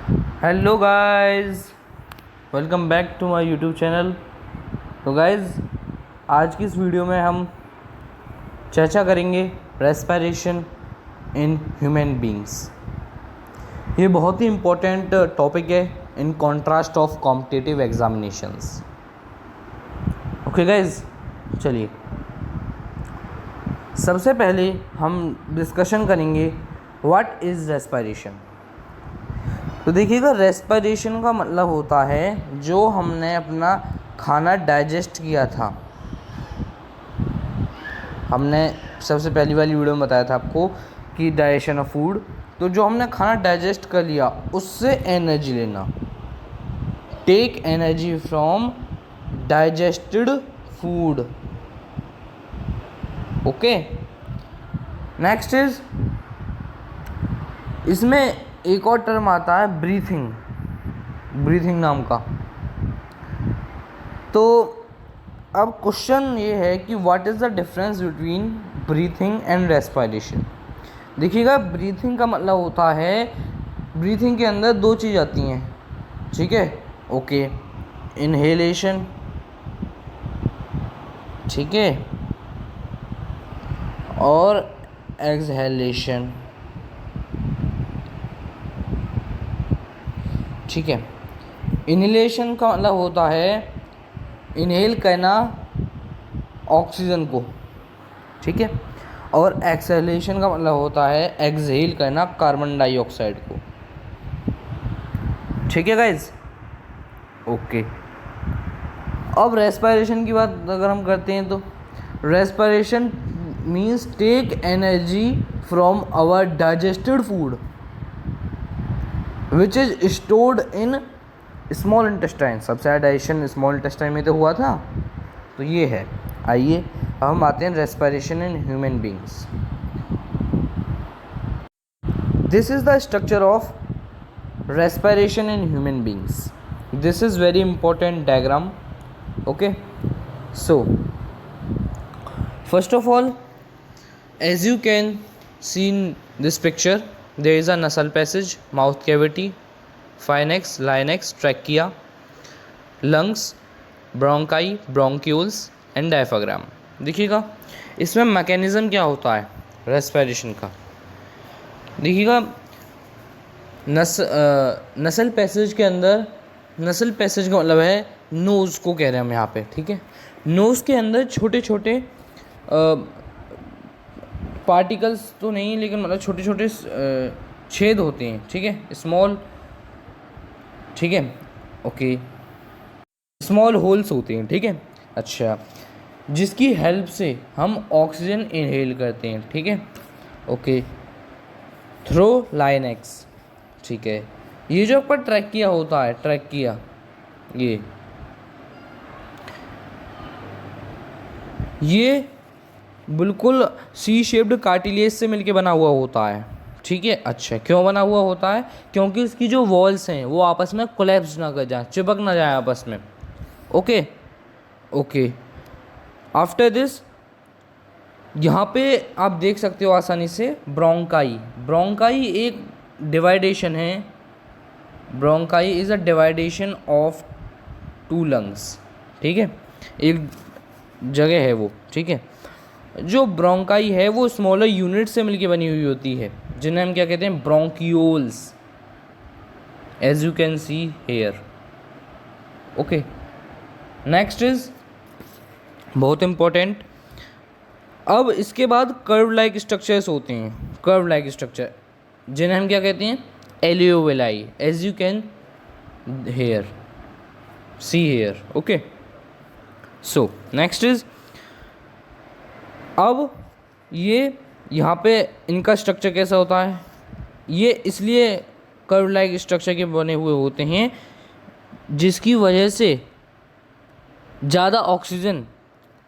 Hello guys, welcome back to my YouTube channel. तो guys, आज की इस वीडियो में हम चर्चा करेंगे रेस्पिरेशन इन ह्यूमन बींग्स। ये बहुत ही इम्पोर्टेंट टॉपिक है in contrast of competitive examinations. Okay guys, चलिए सबसे पहले हम डिस्कशन करेंगे व्हाट इज़ रेस्पिरेशन। तो देखिएगा, रेस्पिरेशन का मतलब होता है जो हमने अपना खाना डाइजेस्ट किया था। हमने सबसे पहली वाली वीडियो में बताया था आपको कि डाइजेशन ऑफ फूड, तो जो हमने खाना डाइजेस्ट कर लिया उससे एनर्जी लेना। Take energy from digested food. Okay, next is, इसमें एक और टर्म आता है ब्रीथिंग नाम का। तो अब क्वेश्चन ये है कि what is the difference between breathing and respiration. देखिएगा, ब्रीथिंग का मतलब होता है, ब्रीथिंग के अंदर दो चीज़ आती हैं, ठीक है। ओके, इनहेलेशन, ठीक है, और एक्सहेलेशन, ठीक है। इनहेलेशन का मतलब होता है इनहेल करना ऑक्सीजन को, ठीक है, और एक्सहेलेशन का मतलब होता है एक्सहेल करना कार्बन डाइऑक्साइड को, ठीक है गाइज। ओके, अब रेस्पिरेशन की बात अगर हम करते हैं तो respiration means take energy from our digested food which is stored in small intestine. सबसे ज़्यादा डाइजेशन स्मॉल इंटेस्टाइन में तो हुआ था, तो ये है। आइए अब हम आते हैं respiration in human beings. This is the structure of respiration in human beings. This is very important diagram. Okay, so first of all, as you can see in this picture, there is a nasal passage, mouth cavity, pharynx, larynx, trachea, lungs, bronchi, bronchioles and diaphragm. देखिएगा, इसमें mechanism क्या होता है respiration का। देखिएगा, नसल passage के अंदर, नसल पैसेज का मतलब है नोज़ को कह रहे हैं हम यहाँ पे, ठीक है। नोज़ के अंदर छोटे छोटे पार्टिकल्स तो नहीं, लेकिन मतलब छोटे छोटे छेद होते हैं, ठीक है, स्मॉल, ठीक है, ओके, स्मॉल होल्स होते हैं, ठीक है। अच्छा, जिसकी हेल्प से हम ऑक्सीजन इनहेल करते हैं, ठीक है, ओके, थ्रो लाइनेक्स, ठीक है। ये जो आपका ट्रैकिया होता है, ट्रैकिया, ये बिल्कुल सी शेप्ड कार्टिलेज से मिलके बना हुआ होता है, ठीक है। अच्छा, क्यों बना हुआ होता है? क्योंकि इसकी जो वॉल्स हैं वो आपस में कोलैप्स ना कर जाए, चिपक ना जाए आपस में। ओके ओके, आफ्टर दिस यहाँ पे आप देख सकते हो आसानी से ब्रोंकाई एक डिवाइडेशन है। Bronchi is a division of two lungs, ठीक है, एक जगह है वो, ठीक है। जो ब्रोंकाई है वो स्मॉलर यूनिट से मिलके बनी हुई होती है, जिन्हें हम क्या कहते हैं, bronchioles, as you can see here. Okay, next is बहुत इम्पोर्टेंट, अब इसके बाद कर्व लाइक स्ट्रक्चर्स होते हैं, कर्व लाइक स्ट्रक्चर, जिन्हें हम क्या कहते हैं, एलियोवेलाई, as you can hear see here. Okay, so next is, अब ये यहाँ पे इनका स्ट्रक्चर कैसा होता है, ये इसलिए कर्व लाइक स्ट्रक्चर के बने हुए होते हैं जिसकी वजह से ज़्यादा ऑक्सीजन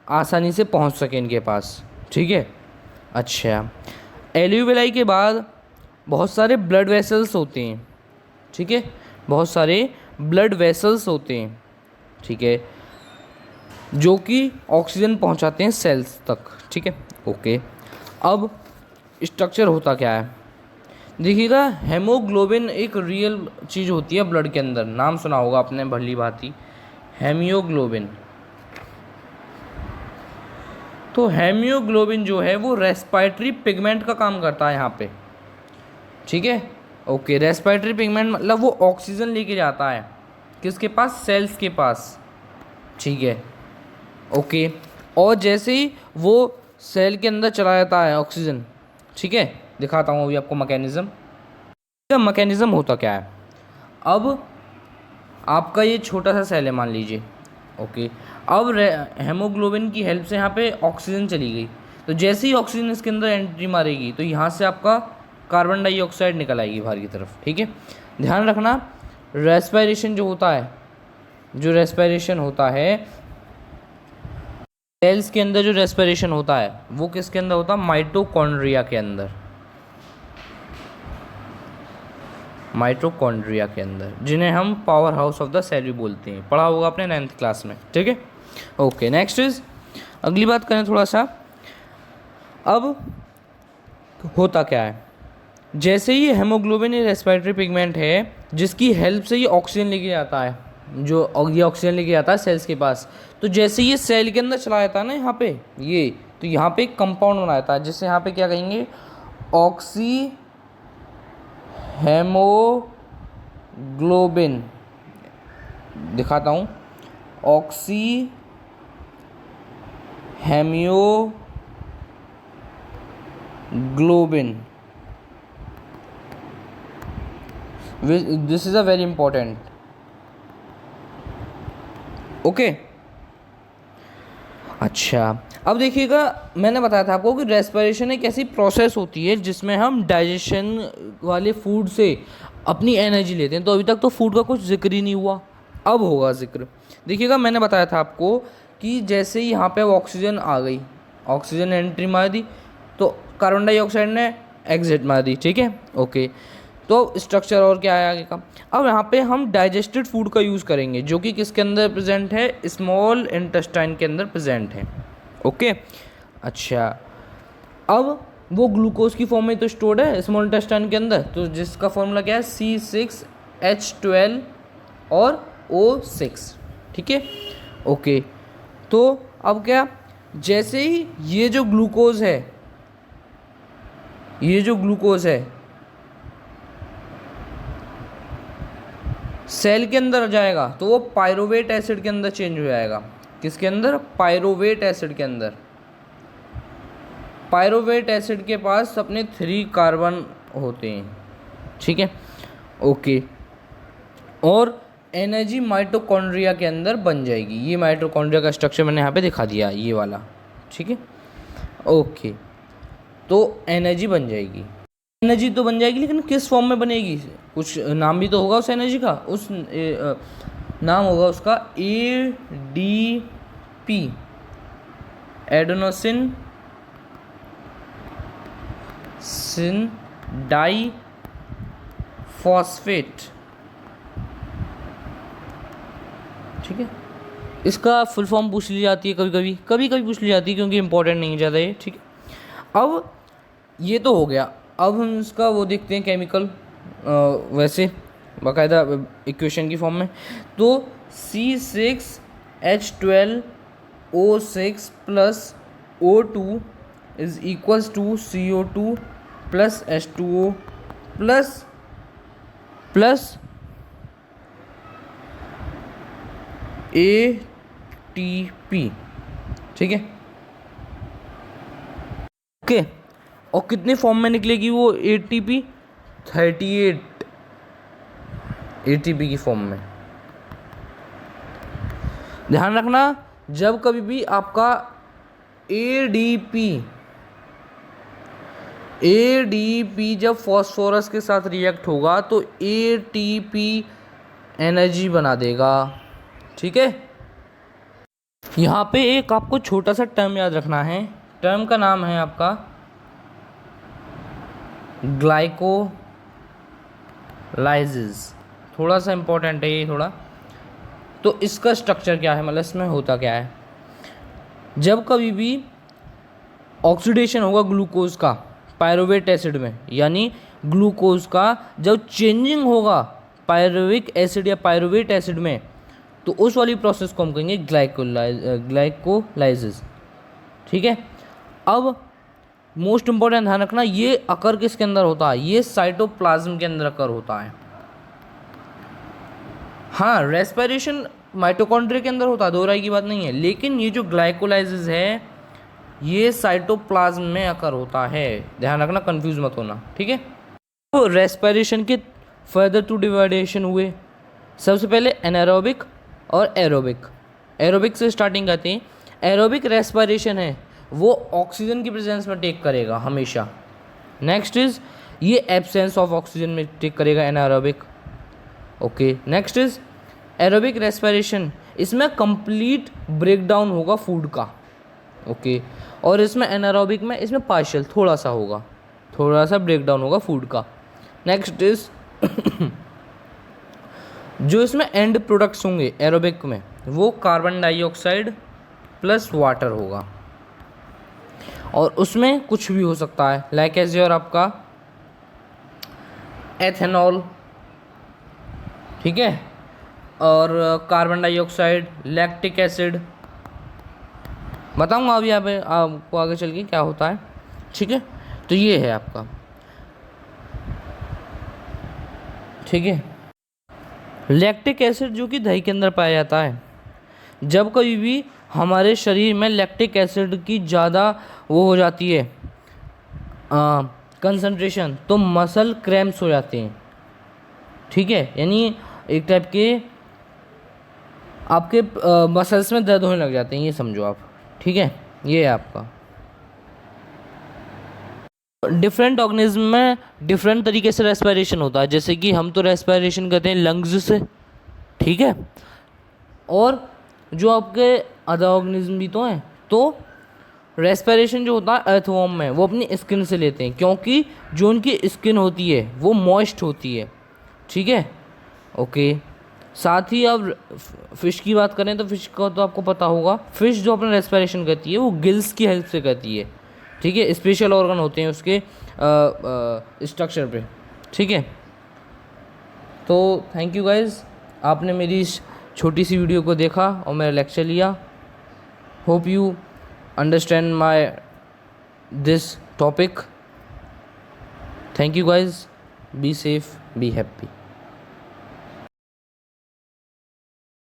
आसानी से पहुँच सके इनके पास, ठीक है। अच्छा, एल्यूवेलाई के बाद बहुत सारे ब्लड वेसल्स होते हैं, ठीक है, बहुत सारे ब्लड वेसल्स होते हैं, ठीक है, जो कि ऑक्सीजन पहुंचाते हैं सेल्स तक, ठीक है। ओके, अब स्ट्रक्चर होता क्या है, देखिएगा हेमोग्लोबिन एक रियल चीज़ होती है ब्लड के अंदर, नाम सुना होगा आपने भली भांति, हेमियोग्लोबिन। तो हेमियोग्लोबिन जो है वो रेस्पिरेटरी पिगमेंट का काम करता है यहाँ पे, ठीक है। ओके, रेस्पिरेटरी पिगमेंट मतलब वो ऑक्सीजन लेके जाता है किसके पास, सेल्स के पास, ठीक है। ओके, और जैसे ही वो सेल के अंदर चला जाता है ऑक्सीजन, ठीक है, दिखाता हूँ अभी आपको मैकेनिज्म। मैकेनिज्म होता क्या है, अब आपका ये छोटा सा सेल है मान लीजिए, ओके। अब हेमोग्लोबिन की हेल्प से यहाँ पे ऑक्सीजन चली गई, तो जैसे ही ऑक्सीजन इसके अंदर एंट्री मारेगी तो यहाँ से आपका कार्बन डाइऑक्साइड निकल आएगी बाहर की तरफ, ठीक है। ध्यान रखना, रेस्पिरेशन जो होता है, जो रेस्पिरेशन होता है सेल्स के अंदर, जो रेस्पिरेशन होता है वो किसके अंदर होता है, माइटोकॉन्ड्रिया के अंदर, माइटोकॉन्ड्रिया के अंदर, जिन्हें हम powerhouse of the cell भी बोलते हैं, पढ़ा होगा आपने 9th क्लास में, ठीक है। ओके, नेक्स्ट इज, अगली बात करें थोड़ा सा। अब होता क्या है, जैसे ही हेमोग्लोबिन ये रेस्पिरेटरी पिगमेंट है जिसकी हेल्प से ये ऑक्सीजन लेके जाता है, जो ये ऑक्सीजन लेके जाता है सेल्स के पास, तो जैसे ये सेल के अंदर चला जाता है ना यहाँ पे ये, तो यहाँ पे एक कंपाउंड बना जाता है जिससे यहाँ पे क्या कहेंगे, ऑक्सी हेमोग्लोबिन, दिखाता हूँ, oxy haemoglobin, this is a very important, okay. अच्छा, अब देखिएगा मैंने बताया था आपको कि रेस्पिरेशन एक ऐसी प्रोसेस होती है जिसमें हम डाइजेशन वाले फूड से अपनी एनर्जी लेते हैं। तो अभी तक तो फूड का कुछ जिक्र ही नहीं हुआ, अब होगा जिक्र। देखिएगा मैंने बताया था आपको कि जैसे ही यहाँ पे ऑक्सीजन आ गई, ऑक्सीजन एंट्री मार दी तो कार्बन डाइऑक्साइड ने एग्जिट मार दी, ठीक है। ओके, तो स्ट्रक्चर और क्या है आगे का। अब यहाँ पे हम डाइजेस्टेड फूड का यूज़ करेंगे जो कि किसके अंदर प्रेजेंट है, स्मॉल इंटेस्टाइन के अंदर प्रेजेंट है, ओके। अच्छा, अब वो ग्लूकोज की फॉर्म में तो स्टोर्ड है स्मॉल इंटेस्टाइन के अंदर, तो जिसका फॉर्मूला क्या है, C6H12 और O6, ठीक है। ओके, तो अब क्या, जैसे ही ये जो ग्लूकोज है, ये जो ग्लूकोज है सेल के अंदर जाएगा तो वो पायरोवेट एसिड के अंदर चेंज हो जाएगा, किसके अंदर, पायरोवेट एसिड के अंदर। पायरोवेट एसिड के पास अपने 3 कार्बन होते हैं, ठीक है। ओके, और एनर्जी माइटोकॉन्ड्रिया के अंदर बन जाएगी। ये माइटोकॉन्ड्रिया का स्ट्रक्चर मैंने यहाँ पे दिखा दिया, ये वाला, ठीक है। ओके, तो एनर्जी बन जाएगी, एनर्जी तो बन जाएगी, लेकिन किस फॉर्म में बनेगी, कुछ नाम भी तो होगा उस एनर्जी का, उस नाम होगा उसका ADP, एडेनोसिन सिन डाई फॉस्फेट, ठीक है। इसका फुल फॉर्म पूछ ली जाती है, कभी कभी पूछ ली जाती है क्योंकि इंपॉर्टेंट नहीं ज़्यादा ये, ठीक है। अब ये तो हो गया, अब हम इसका वो देखते हैं केमिकल, वैसे बाकायदा इक्वेशन की फॉर्म में। तो C6H12O6 plus O2 is equals to CO2 plus H2O plus ATP, ठीक है। ओके, और कितने फॉर्म में निकलेगी वो ATP, 38 ATP की फॉर्म में। ध्यान रखना, जब कभी भी आपका ADP जब फॉस्फोरस के साथ रिएक्ट होगा तो ATP एनर्जी बना देगा, ठीक है। यहाँ पे एक आपको छोटा सा टर्म याद रखना है, टर्म का नाम है आपका ग्लाइकोलाइसिस, थोड़ा सा इंपॉर्टेंट है ये थोड़ा। तो इसका स्ट्रक्चर क्या है, मतलब इसमें होता क्या है, जब कभी भी ऑक्सीडेशन होगा ग्लूकोज का पायरोवेट एसिड में, यानी ग्लूकोज का जब चेंजिंग होगा पायरुविक एसिड या पायरुवेट एसिड में, तो उस वाली प्रोसेस को हम कहेंगे ग्लाइकोलाइसिस। ठीक है। अब मोस्ट इंपॉर्टेंट ध्यान रखना, ये अकर किसके अंदर होता है? ये साइटोप्लाज्म के अंदर अकर होता है। हाँ, रेस्पिरेशन माइटोकॉन्ड्रिया के अंदर होता है, दो राय की बात नहीं है, लेकिन ये जो ग्लाइकोलाइसिस है ये साइटोप्लाज्म में अकर होता है। ध्यान रखना, कंफ्यूज मत होना। ठीक है। तो रेस्पिरेशन के फर्दर टू डिवाइडेशन हुए। सबसे पहले एनारोबिक और एरोबिक। एरोबिक से स्टार्टिंग करते हैं। एरोबिक रेस्पिरेशन है वो ऑक्सीजन की प्रेजेंस में टेक करेगा हमेशा। नेक्स्ट इज ये एब्सेंस ऑफ ऑक्सीजन में टेक करेगा anaerobic. Okay, next is aerobic respiration, इसमें कंप्लीट ब्रेकडाउन होगा फूड का। ओके, और इसमें एनारोबिक में इसमें पार्शियल थोड़ा सा होगा, थोड़ा सा ब्रेकडाउन होगा फूड का। नेक्स्ट इज जो इसमें एंड प्रोडक्ट्स होंगे एरोबिक में वो कार्बन डाइऑक्साइड प्लस वाटर होगा, और उसमें कुछ भी हो सकता है, लाइक एज योर आपका एथेनॉल। ठीक है, और कार्बन डाइऑक्साइड, लैक्टिक एसिड, बताऊंगा अभी यहाँ पे आपको आगे चल के क्या होता है। ठीक है, तो ये है आपका। ठीक है, लैक्टिक एसिड जो कि दही के अंदर पाया जाता है। जब कभी भी हमारे शरीर में लैक्टिक एसिड की ज़्यादा वो हो जाती है कंसंट्रेशन, तो मसल क्रैम्प्स हो जाते हैं। ठीक है, यानी एक टाइप के आपके मसल्स में दर्द होने लग जाते हैं, ये समझो आप। ठीक है, ये है आपका। डिफरेंट ऑर्गेनिज्म में डिफरेंट तरीके से रेस्पिरेशन होता है, जैसे कि हम तो रेस्पिरेशन करते हैं लंग्स से। ठीक है, और जो आपके अदर ऑर्गेनिज्म भी तो हैं, तो रेस्पिरेशन जो होता है अर्थवॉर्म में वो अपनी स्किन से लेते हैं, क्योंकि जो उनकी स्किन होती है वो मॉइस्ट होती है। ठीक है, ओके। साथ ही अब फिश की बात करें तो फिश का तो आपको पता होगा, फिश जो अपना रेस्पिरेशन करती है वो गिल्स की हेल्प से करती है। ठीक है, स्पेशल ऑर्गन होते हैं उसके स्ट्रक्चर पे। ठीक है, तो थैंक यू गाइज, आपने मेरी इस छोटी सी वीडियो को देखा और मेरा लेक्चर लिया। Hope you understand my this topic. Thank you guys, be safe, be happy.